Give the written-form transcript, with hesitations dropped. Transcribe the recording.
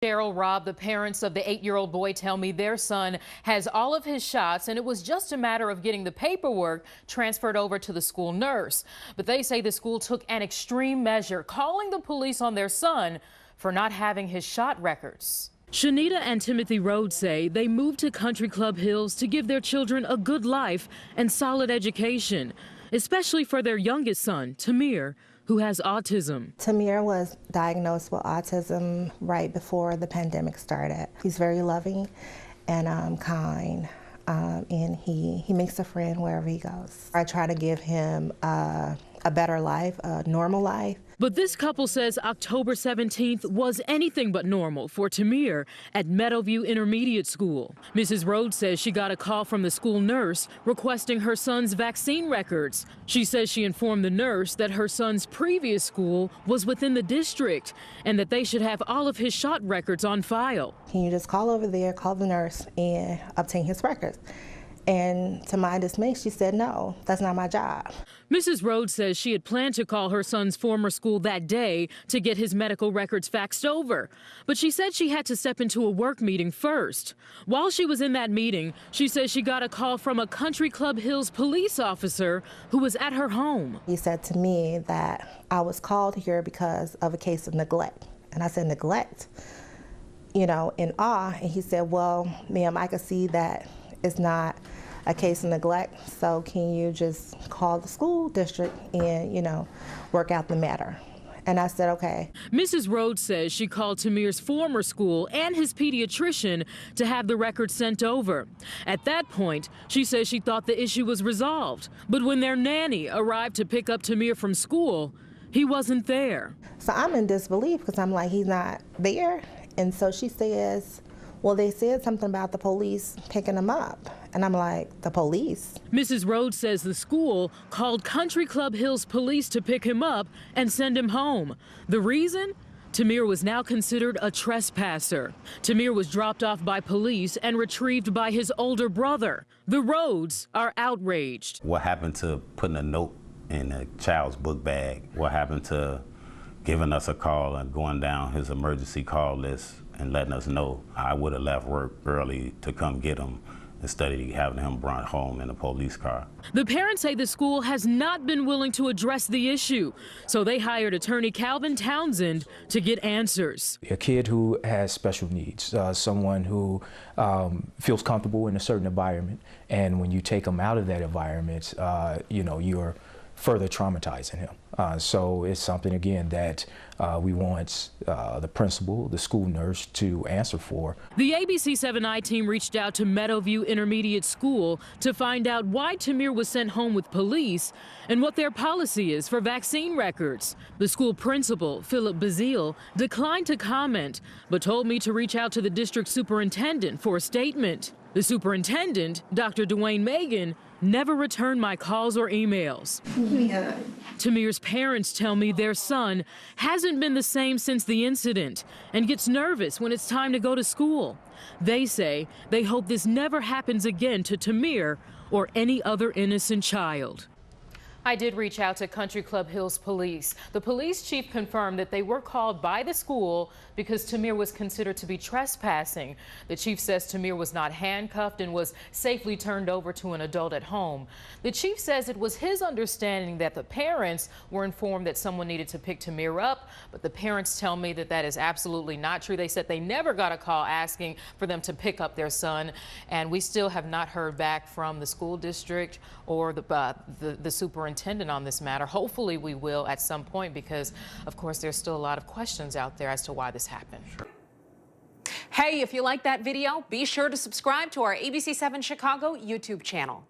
Cheryl, Rob, the parents of the 8-year-old boy tell me their son has all of his shots, and it was just a matter of getting the paperwork transferred over to the school nurse. But they say the school took an extreme measure, calling the police on their son for not having his shot records. Shanita and Timothy Rhodes say they moved to Country Club Hills to give their children a good life and solid education, especially for their youngest son, Tamir, who has autism. Tamir was diagnosed with autism right before the pandemic started. He's very loving and kind, and he makes a friend wherever he goes. I try to give him a better life, a normal life. But this couple says October 17th was anything but normal for Tamir at Meadowview Intermediate School. Mrs. Rhodes says she got a call from the school nurse requesting her son's vaccine records. She says she informed the nurse that her son's previous school was within the district and that they should have all of his shot records on file. Can you just call over there, call the nurse, and obtain his records? And to my dismay, she said, no, that's not my job. Mrs. Rhodes says she had planned to call her son's former school that day to get his medical records faxed over. But she said she had to step into a work meeting first. While she was in that meeting, she says she got a call from a Country Club Hills police officer who was at her home. He said to me that I was called here because of a case of neglect. And I said, neglect? You know, in awe. And he said, well, ma'am, I can see that it's not a case of neglect, so can you just call the school district and, you know, work out the matter? And I said, okay. Mrs. Rhodes says she called Tamir's former school and his pediatrician to have the records sent over. At that point, she says she thought the issue was resolved. But when their nanny arrived to pick up Tamir from school, he wasn't there. So I'm in disbelief because I'm like, he's not there. And so she says, well, they said something about the police picking him up. And I'm like, the police? Mrs. Rhodes says the school called Country Club Hills police to pick him up and send him home. The reason? Tamir was now considered a trespasser. Tamir was dropped off by police and retrieved by his older brother. The Rhodes are outraged. What happened to putting a note in a child's book bag? What happened to giving us a call and going down his emergency call list and letting us know? I would have left work early to come get him instead of having him brought home in a police car. The parents say the school has not been willing to address the issue, so they hired attorney Calvin Townsend to get answers. A kid who has special needs, someone who feels comfortable in a certain environment, and when you take them out of that environment, you know, you're further traumatizing him. So it's something, again, that we want the principal, the school nurse, to answer for. The ABC 7i team reached out to Meadowview Intermediate School to find out why Tamir was sent home with police and what their policy is for vaccine records. The school principal, Philip Bazile, declined to comment, but told me to reach out to the district superintendent for a statement. The superintendent, Dr. Dwayne Megan, never returned my calls or emails. Yeah. Tamir's parents tell me their son hasn't been the same since the incident and gets nervous when it's time to go to school. They say they hope this never happens again to Tamir or any other innocent child. I did reach out to Country Club Hills police. The police chief confirmed that they were called by the school because Tamir was considered to be trespassing. The chief says Tamir was not handcuffed and was safely turned over to an adult at home. The chief says it was his understanding that the parents were informed that someone needed to pick Tamir up, but the parents tell me that that is absolutely not true. They said they never got a call asking for them to pick up their son, and we still have not heard back from the school district or the superintendent on this matter. Hopefully we will at some point because, of course, there's still a lot of questions out there as to why this happened. Hey, if you like that video, be sure to subscribe to our ABC7 Chicago YouTube channel.